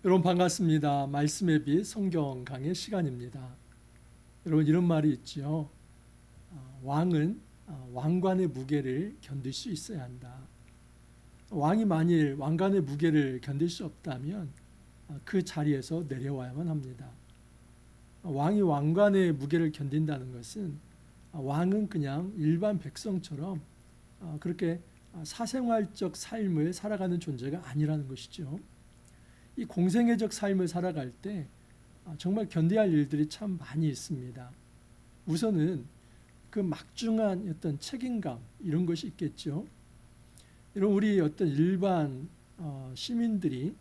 여러분 반갑습니다. 말씀의 빛 성경 강의 시간입니다. 여러분 이런 말이 있죠. 왕은 왕관의 무게를 견딜 수 있어야 한다. 왕이 만일 왕관의 무게를 견딜 수 없다면 그 자리에서 내려와야만 합니다. 왕이 왕관의 무게를 견딘다는 것은 왕은 그냥 일반 백성처럼 그렇게 사생활적 삶을 살아가는 존재가 아니라는 것이죠. 이 공생애적 삶을 살아갈 때 정말 견뎌야 할 일들이 참 많이 있습니다. 우선은 그 막중한 어떤 책임감 이런 것이 있겠죠. 이런 우리 어떤 일반 시민들이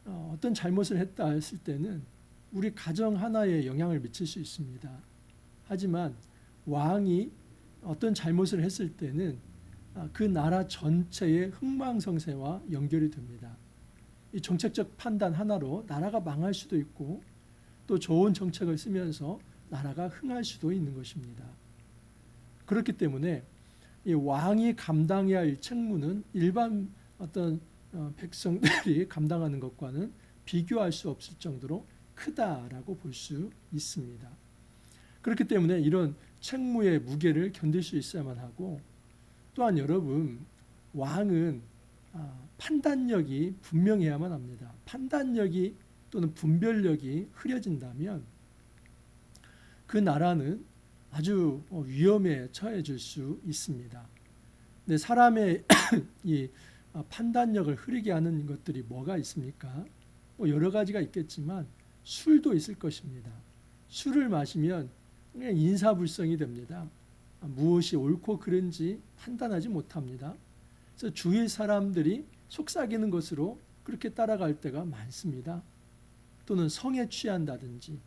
어떤 잘못을 했다 했을 때는 우리 가정 하나에 영향을 미칠 수 있습니다. 하지만 왕이 어떤 잘못을 했을 때는 그 나라 전체의 흥망성쇠와 연결이 됩니다. 이 정책적 판단 하나로 나라가 망할 수도 있고 또 좋은 정책을 쓰면서 나라가 흥할 수도 있는 것입니다. 그렇기 때문에 이 왕이 감당해야 할 책무는 일반 어떤 백성들이 감당하는 것과는 비교할 수 없을 정도로 크다라고 볼 수 있습니다. 그렇기 때문에 이런 책무의 무게를 견딜 수 있어야만 하고, 또한 여러분, 왕은 판단력이 분명해야만 합니다. 판단력이 또는 분별력이 흐려진다면 그 나라는 아주 위험에 처해질 수 있습니다. 근데 사람의 이 판단력을 흐리게 하는 것들이 뭐가 있습니까? 여러 가지가 있겠지만 술도 있을 것입니다. 술을 마시면 그냥 인사불성이 됩니다. 무엇이 옳고 그른지 판단하지 못합니다. 그래서 주위 사람들이 속삭이는 것으로 그렇게 따라갈 때가 많습니다. 또는 성에 취한다든지,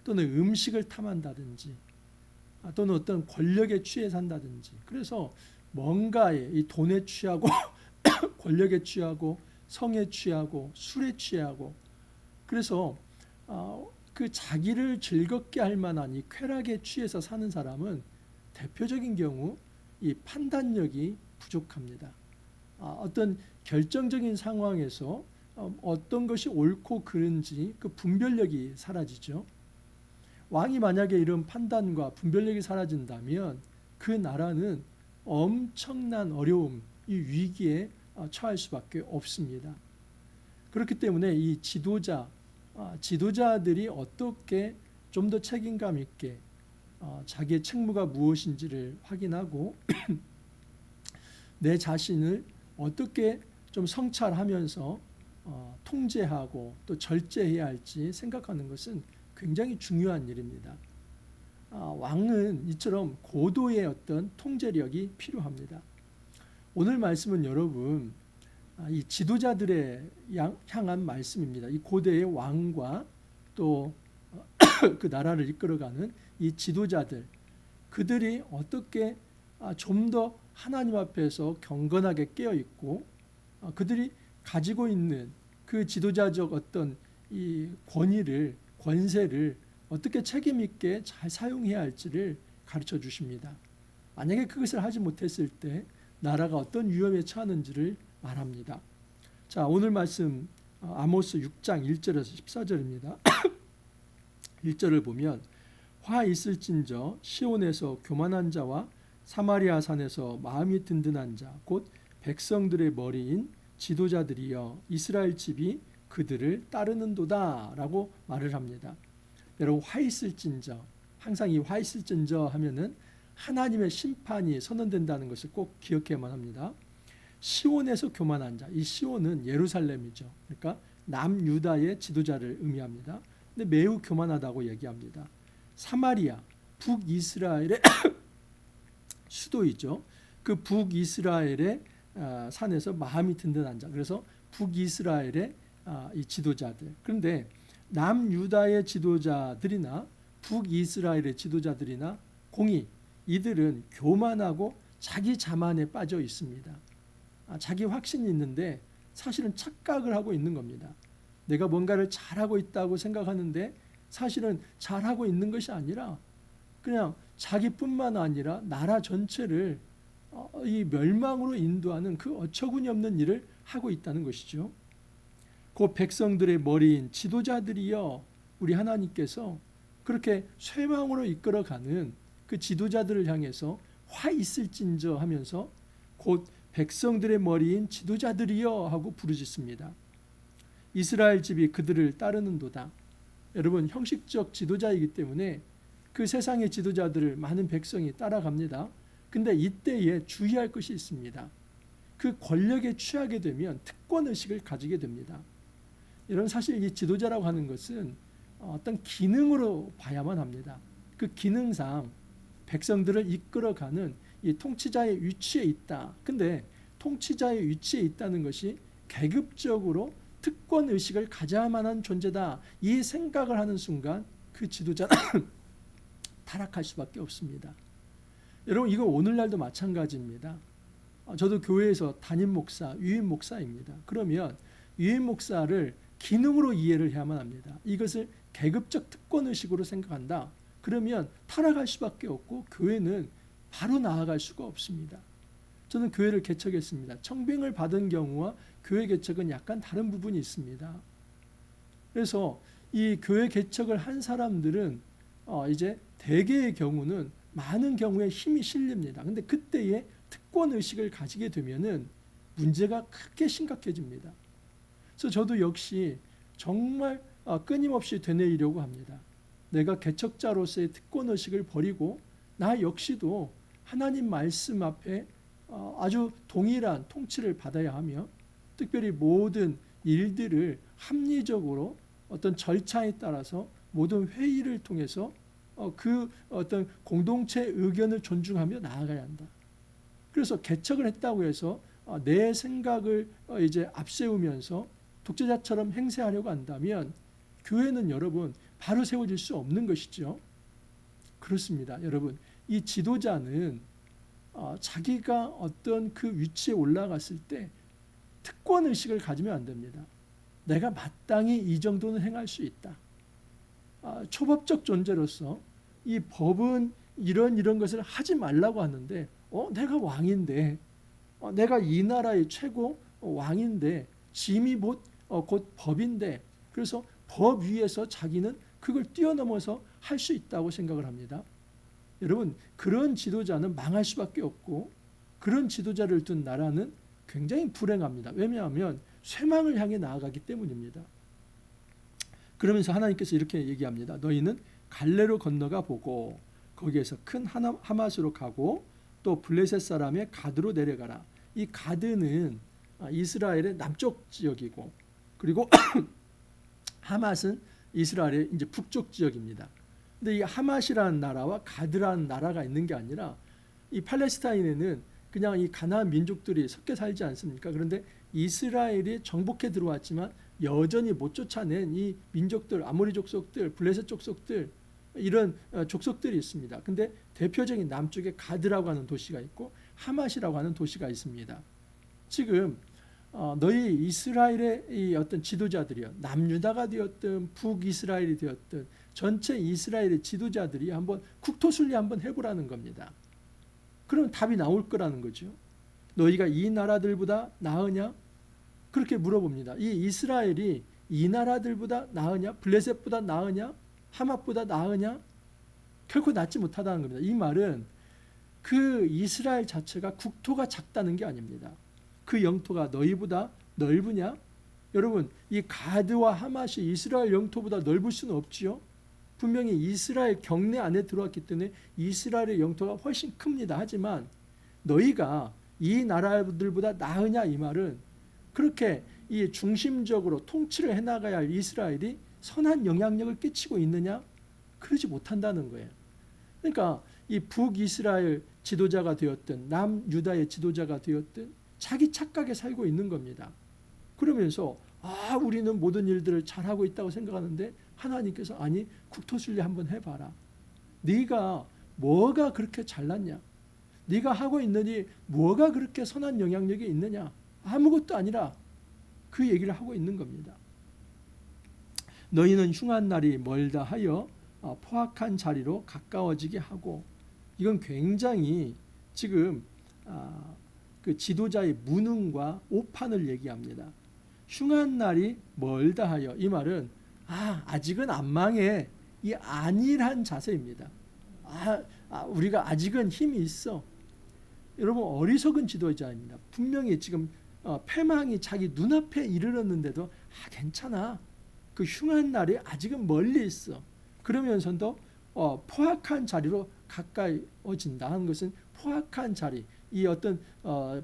또는 음식을 탐한다든지, 또는 어떤 권력에 취해 산다든지. 그래서 뭔가에 이 돈에 취하고 권력에 취하고 성에 취하고 술에 취하고, 그래서 그 자기를 즐겁게 할 만한 이 쾌락에 취해서 사는 사람은 대표적인 경우 이 판단력이 부족합니다. 어떤 결정적인 상황에서 어떤 것이 옳고 그른지 그 분별력이 사라지죠. 왕이 만약에 이런 판단과 분별력이 사라진다면 그 나라는 엄청난 어려움, 이 위기에 처할 수밖에 없습니다. 그렇기 때문에 이 지도자들이 어떻게 좀 더 책임감 있게 자기의 책무가 무엇인지를 확인하고 내 자신을 어떻게 좀 성찰하면서 통제하고 또 절제해야 할지 생각하는 것은 굉장히 중요한 일입니다. 왕은 이처럼 고도의 어떤 통제력이 필요합니다. 오늘 말씀은 여러분 이 지도자들의 향한 말씀입니다. 이 고대의 왕과 또 그 나라를 이끌어가는 이 지도자들, 그들이 어떻게 좀 더 하나님 앞에서 경건하게 깨어 있고 그들이 가지고 있는 그 지도자적 어떤 이 권세를 어떻게 책임 있게 잘 사용해야 할지를 가르쳐 주십니다. 만약에 그것을 하지 못했을 때 나라가 어떤 위험에 처하는지를 말합니다. 자, 오늘 말씀 아모스 6장 1절에서 14절입니다. 1절을 보면 화 있을진저 시온에서 교만한 자와 사마리아 산에서 마음이 든든한 자 곧 백성들의 머리인 지도자들이여 이스라엘 집이 그들을 따르는도다 라고 말을 합니다. 여러분, 화 있을진저, 항상 이 화 있을진저 하면은 하나님의 심판이 선언된다는 것을 꼭 기억해야만 합니다. 시온에서 교만한 자, 이 시온은 예루살렘이죠. 그러니까 남유다의 지도자를 의미합니다. 근데 매우 교만하다고 얘기합니다. 사마리아, 북이스라엘의 수도이죠. 그 북이스라엘의 산에서 마음이 든든한 자. 그래서 북이스라엘의 이 지도자들. 그런데 남유다의 지도자들이나 북이스라엘의 지도자들이나 공의, 이들은 교만하고 자기 자만에 빠져 있습니다. 자기 확신이 있는데 사실은 착각을 하고 있는 겁니다. 내가 뭔가를 잘하고 있다고 생각하는데 사실은 잘하고 있는 것이 아니라 그냥 자기뿐만 아니라 나라 전체를 이 멸망으로 인도하는 그 어처구니 없는 일을 하고 있다는 것이죠. 그 백성들의 머리인 지도자들이여, 우리 하나님께서 그렇게 쇠망으로 이끌어가는 그 지도자들을 향해서 화 있을진저 하면서 곧 백성들의 머리인 지도자들이여 하고 부르짖습니다. 이스라엘 집이 그들을 따르는도다. 여러분, 형식적 지도자이기 때문에 그 세상의 지도자들을 많은 백성이 따라갑니다. 근데 이때에 주의할 것이 있습니다. 그 권력에 취하게 되면 특권의식을 가지게 됩니다. 이런, 사실 이 지도자라고 하는 것은 어떤 기능으로 봐야만 합니다. 그 기능상 백성들을 이끌어가는 이 통치자의 위치에 있다. 근데 통치자의 위치에 있다는 것이 계급적으로 특권의식을 가져야만 한 존재다. 이 생각을 하는 순간 그 지도자는 타락할 수밖에 없습니다. 여러분, 이거 오늘날도 마찬가지입니다. 저도 교회에서 담임 목사, 유임 목사입니다. 그러면 유임 목사를 기능으로 이해를 해야만 합니다. 이것을 계급적 특권의식으로 생각한다. 그러면 타락할 수밖에 없고 교회는 바로 나아갈 수가 없습니다. 저는 교회를 개척했습니다. 청빙을 받은 경우와 교회 개척은 약간 다른 부분이 있습니다. 그래서 이 교회 개척을 한 사람들은 이제 대개의 경우는 많은 경우에 힘이 실립니다. 근데 그때에 특권의식을 가지게 되면은 문제가 크게 심각해집니다. 그래서 저도 역시 정말 끊임없이 되뇌이려고 합니다. 내가 개척자로서의 특권의식을 버리고 나 역시도 하나님 말씀 앞에 아주 동일한 통치를 받아야 하며, 특별히 모든 일들을 합리적으로 어떤 절차에 따라서 모든 회의를 통해서 그 어떤 공동체 의견을 존중하며 나아가야 한다. 그래서 개척을 했다고 해서 내 생각을 이제 앞세우면서 독재자처럼 행세하려고 한다면 교회는 여러분 바로 세워질 수 없는 것이죠. 그렇습니다. 여러분, 이 지도자는 자기가 어떤 그 위치에 올라갔을 때 특권의식을 가지면 안 됩니다. 내가 마땅히 이 정도는 행할 수 있다. 초법적 존재로서 이 법은 이런 것을 하지 말라고 하는데 내가 왕인데, 내가 이 나라의 최고 왕인데, 짐이 곧 법인데, 그래서 법 위에서 자기는 그걸 뛰어넘어서 할 수 있다고 생각을 합니다. 여러분, 그런 지도자는 망할 수밖에 없고 그런 지도자를 둔 나라는 굉장히 불행합니다. 왜냐하면 쇠망을 향해 나아가기 때문입니다. 그러면서 하나님께서 이렇게 얘기합니다. 너희는 갈레로 건너가 보고 거기에서 큰 하맛으로 가고 또 블레셋 사람의 가드로 내려가라. 이 가드는 이스라엘의 남쪽 지역이고, 그리고 하맛은 이스라엘의 이제 북쪽 지역입니다. 근데 이 하맛이라는 나라와 가드라는 나라가 있는 게 아니라 이 팔레스타인에는 그냥 이 가나안 민족들이 섞여 살지 않습니까? 그런데 이스라엘이 정복해 들어왔지만 여전히 못 쫓아낸 이 민족들, 아모리 족속들, 블레셋 족속들, 이런 족속들이 있습니다. 근데 대표적인 남쪽에 가드라고 하는 도시가 있고 하맛이라고 하는 도시가 있습니다. 지금 너희 이스라엘의 이 어떤 지도자들이요, 남유다가 되었든 북이스라엘이 되었든 전체 이스라엘의 지도자들이 한번 국토순리 한번 해보라는 겁니다. 그럼 답이 나올 거라는 거죠. 너희가 이 나라들보다 나으냐? 그렇게 물어봅니다. 이 이스라엘이 이 나라들보다 나으냐? 블레셋보다 나으냐? 하맛보다 나으냐? 결코 낫지 못하다는 겁니다. 이 말은 그 이스라엘 자체가 국토가 작다는 게 아닙니다. 그 영토가 너희보다 넓으냐? 여러분, 이 가드와 하맛이 이스라엘 영토보다 넓을 수는 없지요. 분명히 이스라엘 경내 안에 들어왔기 때문에 이스라엘의 영토가 훨씬 큽니다. 하지만 너희가 이 나라들보다 나으냐? 이 말은 그렇게 이 중심적으로 통치를 해나가야 할 이스라엘이 선한 영향력을 끼치고 있느냐? 그러지 못한다는 거예요. 그러니까 이 북이스라엘 지도자가 되었든 남유다의 지도자가 되었든 자기 착각에 살고 있는 겁니다. 그러면서 우리는 모든 일들을 잘하고 있다고 생각하는데 하나님께서 아니, 국토순리 한번 해봐라. 네가 뭐가 그렇게 잘났냐? 네가 하고 있느니 뭐가 그렇게 선한 영향력이 있느냐? 아무것도 아니라 그 얘기를 하고 있는 겁니다. 너희는 흉한 날이 멀다 하여 포악한 자리로 가까워지게 하고, 이건 굉장히 지금 그 지도자의 무능과 오판을 얘기합니다. 흉한 날이 멀다 하여, 이 말은 아직은 안 망해, 이 안일한 자세입니다. 우리가 아직은 힘이 있어. 여러분, 어리석은 지도자입니다. 분명히 지금 패망이 자기 눈앞에 이르렀는데도 괜찮아, 그 흉한 날이 아직은 멀리 있어, 그러면서도 포악한 자리로 가까이어진다 하는 것은, 포악한 자리, 이 어떤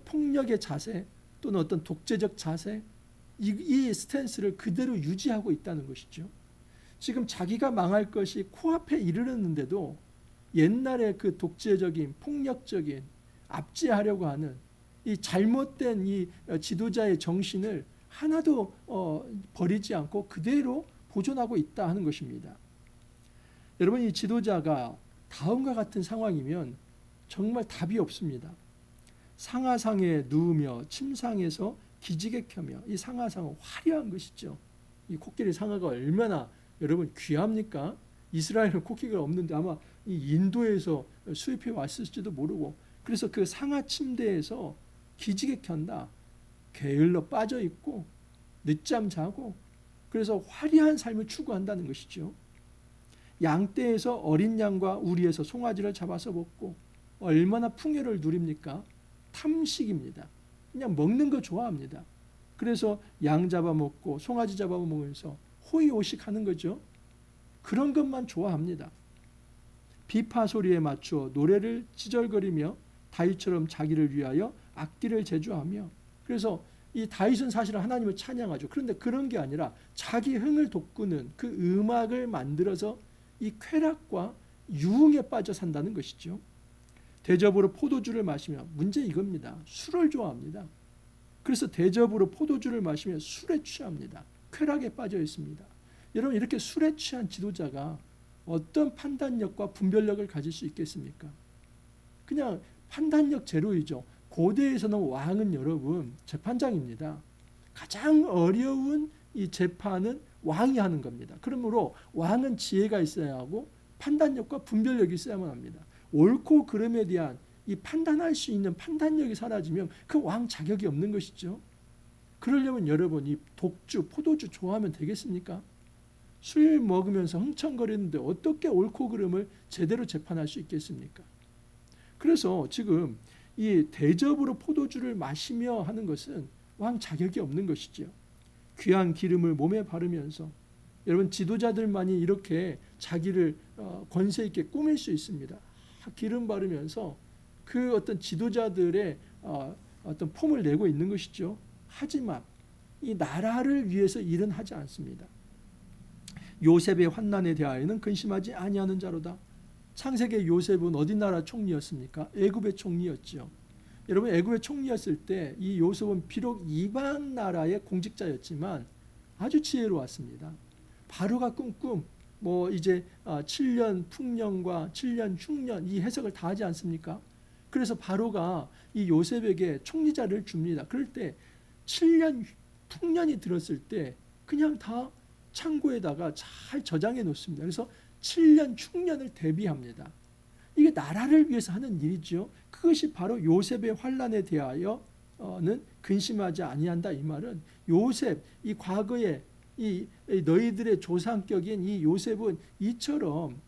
폭력의 자세 또는 어떤 독재적 자세, 이 스탠스를 그대로 유지하고 있다는 것이죠. 지금 자기가 망할 것이 코앞에 이르렀는데도 옛날의 그 독재적인 폭력적인 압제하려고 하는 이 잘못된 이 지도자의 정신을 하나도 버리지 않고 그대로 보존하고 있다 하는 것입니다. 여러분, 이 지도자가 다음과 같은 상황이면 정말 답이 없습니다. 상하상에 누우며 침상에서 기지개 켜며, 이 상하상은 화려한 것이죠. 이 코끼리 상하가 얼마나 여러분 귀합니까? 이스라엘은 코끼리가 없는데 아마 이 인도에서 수입해 왔을지도 모르고, 그래서 그 상하 침대에서 기지개 켠다, 게을러 빠져 있고 늦잠 자고, 그래서 화려한 삶을 추구한다는 것이죠. 양떼에서 어린 양과 우리에서 송아지를 잡아서 먹고, 얼마나 풍요를 누립니까? 탐식입니다. 그냥 먹는 거 좋아합니다. 그래서 양 잡아먹고 송아지 잡아먹으면서 호의호식하는 거죠. 그런 것만 좋아합니다. 비파 소리에 맞추어 노래를 지절거리며 다윗처럼 자기를 위하여 악기를 제주하며, 그래서 이 다윗은 사실은 하나님을 찬양하죠. 그런데 그런 게 아니라 자기 흥을 돋구는 그 음악을 만들어서 이 쾌락과 유흥에 빠져 산다는 것이죠. 대접으로 포도주를 마시며, 문제 이겁니다. 술을 좋아합니다. 그래서 대접으로 포도주를 마시며 술에 취합니다. 쾌락에 빠져 있습니다. 여러분, 이렇게 술에 취한 지도자가 어떤 판단력과 분별력을 가질 수 있겠습니까? 그냥 판단력 제로이죠. 고대에서는 왕은 여러분 재판장입니다. 가장 어려운 이 재판은 왕이 하는 겁니다. 그러므로 왕은 지혜가 있어야 하고 판단력과 분별력이 있어야만 합니다. 옳고 그름에 대한 이 판단할 수 있는 판단력이 사라지면 그 왕 자격이 없는 것이죠. 그러려면 여러분, 이 독주, 포도주 좋아하면 되겠습니까? 술 먹으면서 흥청거리는데 어떻게 옳고 그름을 제대로 재판할 수 있겠습니까? 그래서 지금 이 대접으로 포도주를 마시며 하는 것은 왕 자격이 없는 것이죠. 귀한 기름을 몸에 바르면서, 여러분, 지도자들만이 이렇게 자기를 권세 있게 꾸밀 수 있습니다. 기름 바르면서 그 어떤 지도자들의 어떤 폼을 내고 있는 것이죠. 하지만 이 나라를 위해서 일은 하지 않습니다. 요셉의 환난에 대하여는 근심하지 아니하는 자로다. 창세기 요셉은 어디 나라 총리였습니까? 애굽의 총리였죠. 여러분, 애굽의 총리였을 때 이 요셉은 비록 이방 나라의 공직자였지만 아주 지혜로웠습니다. 바로가 꿈 이제 7년 풍년과 7년 흉년, 이 해석을 다 하지 않습니까? 그래서 바로가 이 요셉에게 총리자를 줍니다. 그럴 때 7년 풍년이 들었을 때 그냥 다 창고에다가 잘 저장해 놓습니다. 그래서 7년 흉년을 대비합니다. 이게 나라를 위해서 하는 일이죠. 그것이 바로 요셉의 환난에 대하여는 근심하지 아니한다. 이 말은 요셉, 이 과거에 이 너희들의 조상격인 이 요셉은 이처럼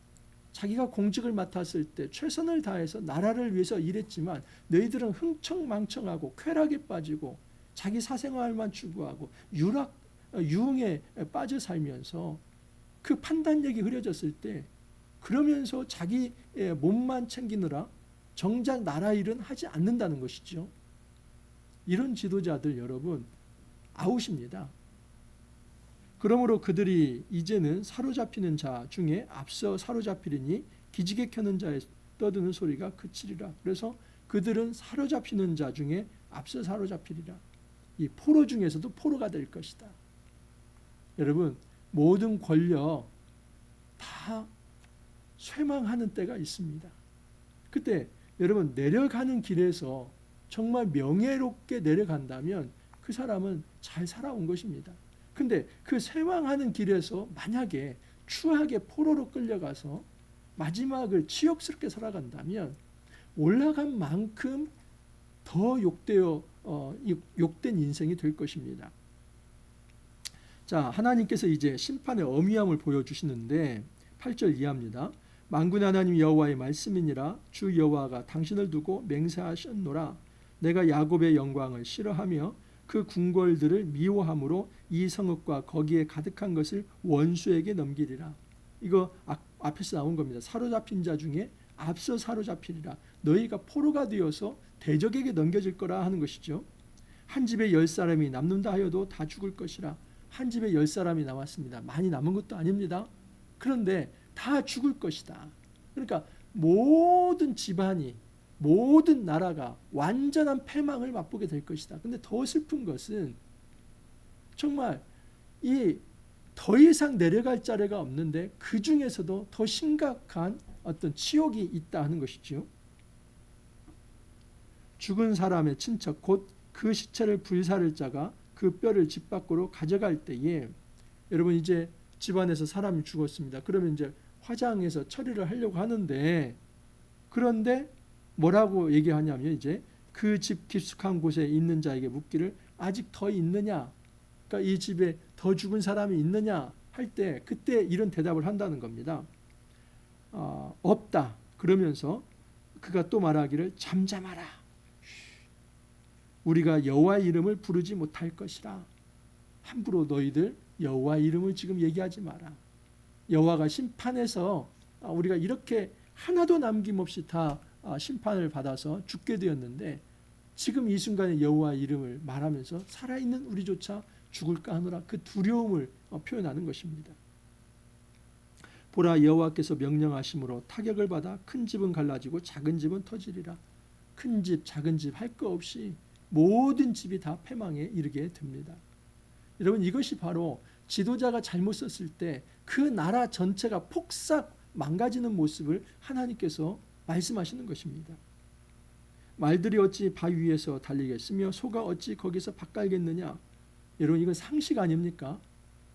자기가 공직을 맡았을 때 최선을 다해서 나라를 위해서 일했지만 너희들은 흥청망청하고 쾌락에 빠지고 자기 사생활만 추구하고 유흥에 빠져 살면서 그 판단력이 흐려졌을 때, 그러면서 자기 몸만 챙기느라 정작 나라 일은 하지 않는다는 것이죠. 이런 지도자들 여러분 아웃입니다. 그러므로 그들이 이제는 사로잡히는 자 중에 앞서 사로잡히리니 기지개 켜는 자의 떠드는 소리가 그치리라. 그래서 그들은 사로잡히는 자 중에 앞서 사로잡히리라. 이 포로 중에서도 포로가 될 것이다. 여러분, 모든 권력 다 쇠망하는 때가 있습니다. 그때 여러분, 내려가는 길에서 정말 명예롭게 내려간다면 그 사람은 잘 살아온 것입니다. 근데 그 쇠망하는 길에서 만약에 추하게 포로로 끌려가서 마지막을 치욕스럽게 살아간다면 올라간 만큼 더 욕된 인생이 될 것입니다. 자, 하나님께서 이제 심판의 엄위함을 보여주시는데 8절 이하입니다. 만군 하나님 여호와의 말씀이니라. 주 여호와가 당신을 두고 맹세하셨노라. 내가 야곱의 영광을 싫어하며 그 궁궐들을 미워함으로 이 성읍과 거기에 가득한 것을 원수에게 넘기리라. 이거 앞에서 나온 겁니다. 사로잡힌 자 중에 앞서 사로잡히리라. 너희가 포로가 되어서 대적에게 넘겨질 거라 하는 것이죠. 한 집에 10사람이 남는다 하여도 다 죽을 것이라. 한 집에 10사람이 남았습니다. 많이 남은 것도 아닙니다. 그런데 다 죽을 것이다. 그러니까 모든 집안이, 모든 나라가 완전한 패망을 맛보게 될 것이다. 근데 더 슬픈 것은 정말 이 더 이상 내려갈 자리가 없는데 그 중에서도 더 심각한 어떤 치욕이 있다 하는 것이죠. 죽은 사람의 친척 곧 그 시체를 불사를 자가 그 뼈를 집 밖으로 가져갈 때에, 여러분 이제 집안에서 사람이 죽었습니다. 그러면 이제 화장해서 처리를 하려고 하는데, 그런데 뭐라고 얘기하냐면 이제 그 집 깊숙한 곳에 있는 자에게 묻기를 아직 더 있느냐, 그러니까 이 집에 더 죽은 사람이 있느냐 할 때 그때 이런 대답을 한다는 겁니다. 없다. 그러면서 그가 또 말하기를 잠잠하라. 우리가 여호와의 이름을 부르지 못할 것이라. 함부로 너희들 여호와의 이름을 지금 얘기하지 마라. 여호와가 심판해서 우리가 이렇게 하나도 남김없이 다 심판을 받아서 죽게 되었는데, 지금 이 순간에 여호와의 이름을 말하면서 살아있는 우리조차 죽을까 하노라. 그 두려움을 표현하는 것입니다. 보라, 여호와께서 명령하심으로 타격을 받아 큰 집은 갈라지고 작은 집은 터지리라. 큰 집 작은 집 할 거 없이 모든 집이 다 패망에 이르게 됩니다. 여러분 이것이 바로 지도자가 잘못 썼을 때 그 나라 전체가 폭삭 망가지는 모습을 하나님께서 말씀하시는 것입니다. 말들이 어찌 바위 위에서 달리겠으며 소가 어찌 거기서 밭갈겠느냐. 여러분 이건 상식 아닙니까?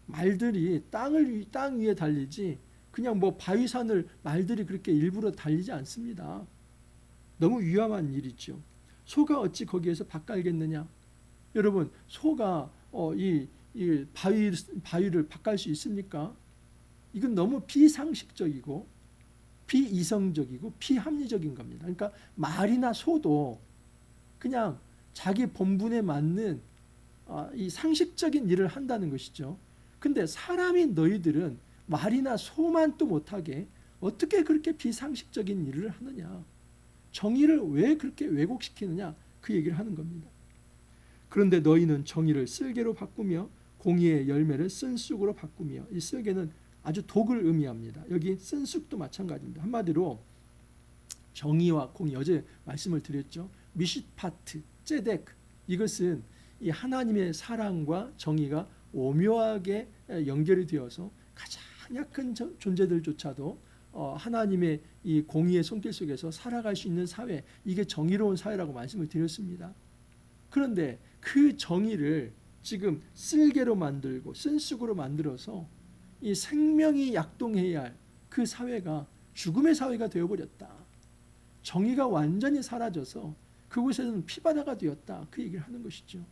말들이 땅 위에 달리지 그냥 뭐 바위산을 말들이 그렇게 일부러 달리지 않습니다. 너무 위험한 일이죠. 소가 어찌 거기에서 밭갈겠느냐. 여러분 소가 이 바위를 밭갈 수 있습니까? 이건 너무 비상식적이고 비이성적이고 비합리적인 겁니다. 그러니까 말이나 소도 그냥 자기 본분에 맞는 이 상식적인 일을 한다는 것이죠. 근데 사람인 너희들은 말이나 소만 또 못하게 어떻게 그렇게 비상식적인 일을 하느냐. 정의를 왜 그렇게 왜곡시키느냐. 그 얘기를 하는 겁니다. 그런데 너희는 정의를 쓸개로 바꾸며 공의의 열매를 쓴쑥으로 바꾸며, 이 쓸개는 아주 독을 의미합니다. 여기 쓴쑥도 마찬가지입니다. 한마디로 정의와 공의, 어제 말씀을 드렸죠. 미시파트, ጼ덱, 이것은 이 하나님의 사랑과 정의가 오묘하게 연결이 되어서 가장 약한 존재들조차도 하나님의 이 공의의 손길 속에서 살아갈 수 있는 사회, 이게 정의로운 사회라고 말씀을 드렸습니다. 그런데 그 정의를 지금 쓸개로 만들고 쓴쑥으로 만들어서 이 생명이 약동해야 할 그 사회가 죽음의 사회가 되어버렸다. 정의가 완전히 사라져서 그곳에는 피바다가 되었다. 그 얘기를 하는 것이죠.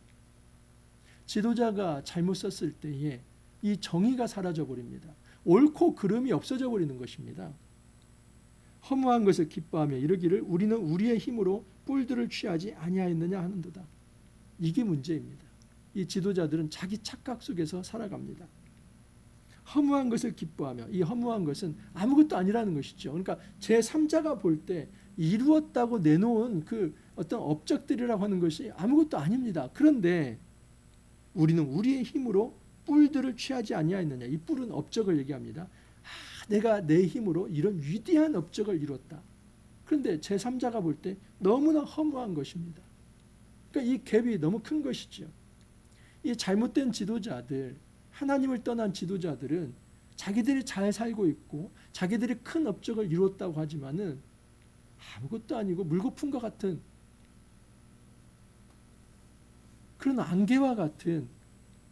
지도자가 잘못 썼을 때에 이 정의가 사라져 버립니다. 옳고 그름이 없어져 버리는 것입니다. 허무한 것을 기뻐하며 이르기를 우리는 우리의 힘으로 뿔들을 취하지 아니하였느냐 하는도다. 이게 문제입니다. 이 지도자들은 자기 착각 속에서 살아갑니다. 허무한 것을 기뻐하며, 이 허무한 것은 아무것도 아니라는 것이죠. 그러니까 제3자가 볼 때 이루었다고 내놓은 그 어떤 업적들이라고 하는 것이 아무것도 아닙니다. 그런데 우리는 우리의 힘으로 뿔들을 취하지 아니하였느냐. 이 뿔은 업적을 얘기합니다. 내가 내 힘으로 이런 위대한 업적을 이뤘다. 그런데 제3자가 볼 때 너무나 허무한 것입니다. 그러니까 이 갭이 너무 큰 것이죠. 이 잘못된 지도자들, 하나님을 떠난 지도자들은 자기들이 잘 살고 있고 자기들이 큰 업적을 이뤘다고 하지만은 아무것도 아니고 물거품과 같은 그런 안개와 같은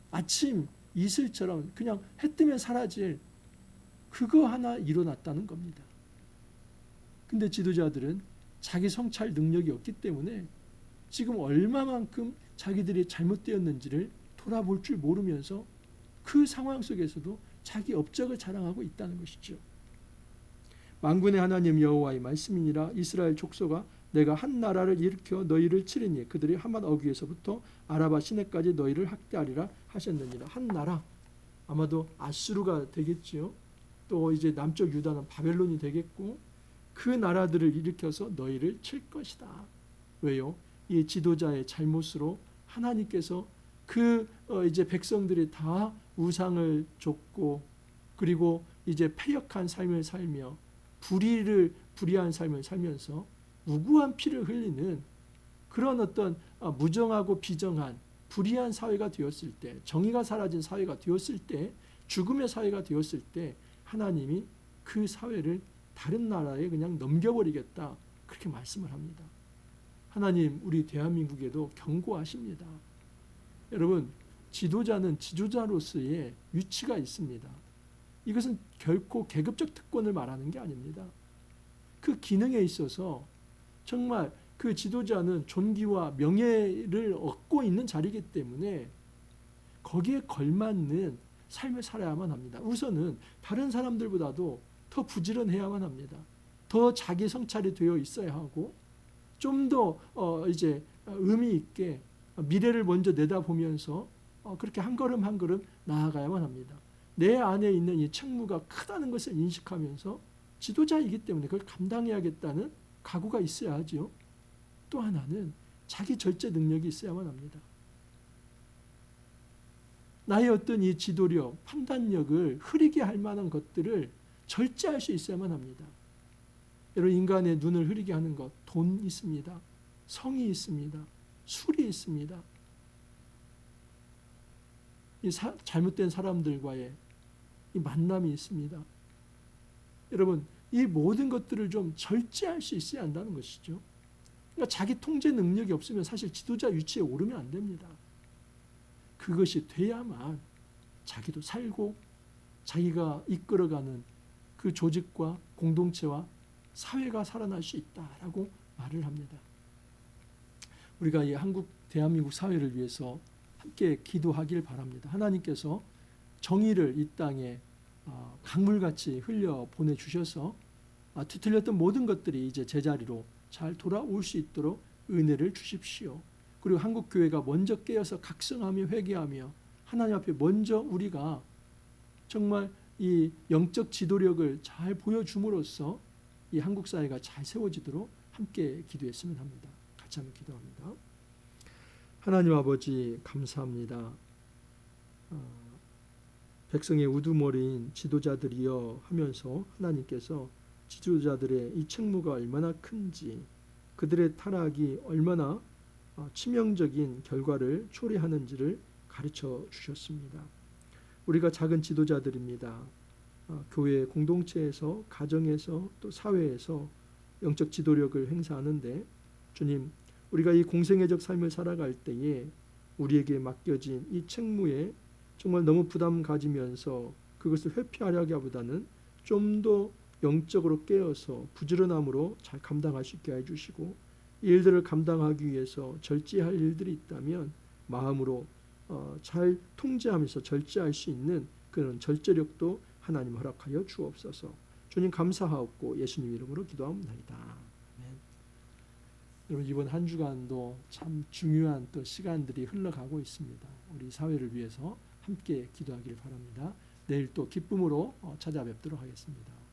아침 이슬처럼 그냥 해 뜨면 사라질 그거 하나 일어났다는 겁니다. 근데 지도자들은 자기 성찰 능력이 없기 때문에 지금 얼마만큼 자기들이 잘못되었는지를 돌아볼 줄 모르면서 그 상황 속에서도 자기 업적을 자랑하고 있다는 것이죠. 만군의 하나님 여호와의 말씀이니라. 이스라엘 족속아, 내가 한 나라를 일으켜 너희를 치리니 그들이 하맛 어귀에서부터 아라바 시내까지 너희를 학대하리라 하셨느니라. 한 나라, 아마도 아수르가 되겠지요. 또 이제 남쪽 유다는 바벨론이 되겠고, 그 나라들을 일으켜서 너희를 칠 것이다. 왜요? 이 지도자의 잘못으로 하나님께서 그 이제 백성들이 다 우상을 좇고, 그리고 이제 패역한 삶을 살며 불의한 삶을 살면서 무고한 피를 흘리는 그런 어떤 무정하고 비정한 불의한 사회가 되었을 때, 정의가 사라진 사회가 되었을 때, 죽음의 사회가 되었을 때 하나님이 그 사회를 다른 나라에 그냥 넘겨버리겠다, 그렇게 말씀을 합니다. 하나님 우리 대한민국에도 경고하십니다. 여러분, 지도자는 지도자로서의 위치가 있습니다. 이것은 결코 계급적 특권을 말하는 게 아닙니다. 그 기능에 있어서 정말 그 지도자는 존귀와 명예를 얻고 있는 자리이기 때문에 거기에 걸맞는 삶을 살아야만 합니다. 우선은 다른 사람들보다도 더 부지런해야만 합니다. 더 자기 성찰이 되어 있어야 하고, 좀 더 이제 의미 있게 미래를 먼저 내다보면서 그렇게 한 걸음 한 걸음 나아가야만 합니다. 내 안에 있는 이 책무가 크다는 것을 인식하면서 지도자이기 때문에 그걸 감당해야겠다는 각오가 있어야 하죠. 또 하나는 자기 절제 능력이 있어야만 합니다. 나의 어떤 이 지도력, 판단력을 흐리게 할 만한 것들을 절제할 수 있어야만 합니다. 여러분, 인간의 눈을 흐리게 하는 것, 돈 있습니다. 성이 있습니다. 술이 있습니다. 이 잘못된 사람들과의 이 만남이 있습니다. 여러분, 이 모든 것들을 좀 절제할 수 있어야 한다는 것이죠. 그러니까 자기 통제 능력이 없으면 사실 지도자 위치에 오르면 안 됩니다. 그것이 돼야만 자기도 살고 자기가 이끌어가는 그 조직과 공동체와 사회가 살아날 수 있다라고 말을 합니다. 우리가 이 대한민국 사회를 위해서 함께 기도하길 바랍니다. 하나님께서 정의를 이 땅에 강물같이 흘려 보내주셔서 뒤틀렸던 모든 것들이 이제 제자리로 잘 돌아올 수 있도록 은혜를 주십시오. 그리고 한국교회가 먼저 깨어서 각성하며 회개하며 하나님 앞에 먼저 우리가 정말 이 영적 지도력을 잘 보여줌으로써 이 한국 사회가 잘 세워지도록 함께 기도했으면 합니다. 같이 한번 기도합니다. 하나님 아버지, 감사합니다. 백성의 우두머리인 지도자들이여 하면서 하나님께서 지도자들의 이 책무가 얼마나 큰지, 그들의 타락이 얼마나 치명적인 결과를 초래하는지를 가르쳐 주셨습니다. 우리가 작은 지도자들입니다. 교회 공동체에서, 가정에서, 또 사회에서 영적 지도력을 행사하는데, 주님, 우리가 이 공생애적 삶을 살아갈 때에 우리에게 맡겨진 이 책무에 정말 너무 부담 가지면서 그것을 회피하려기보다는 좀 더 영적으로 깨어서 부지런함으로 잘 감당할 수 있게 해주시고, 이 일들을 감당하기 위해서 절제할 일들이 있다면 마음으로 잘 통제하면서 절제할 수 있는 그런 절제력도 하나님 허락하여 주옵소서. 주님 감사하옵고 예수님 이름으로 기도합니다. 아멘. 여러분, 이번 한 주간도 참 중요한 또 시간들이 흘러가고 있습니다. 우리 사회를 위해서 함께 기도하기를 바랍니다. 내일 또 기쁨으로 찾아뵙도록 하겠습니다.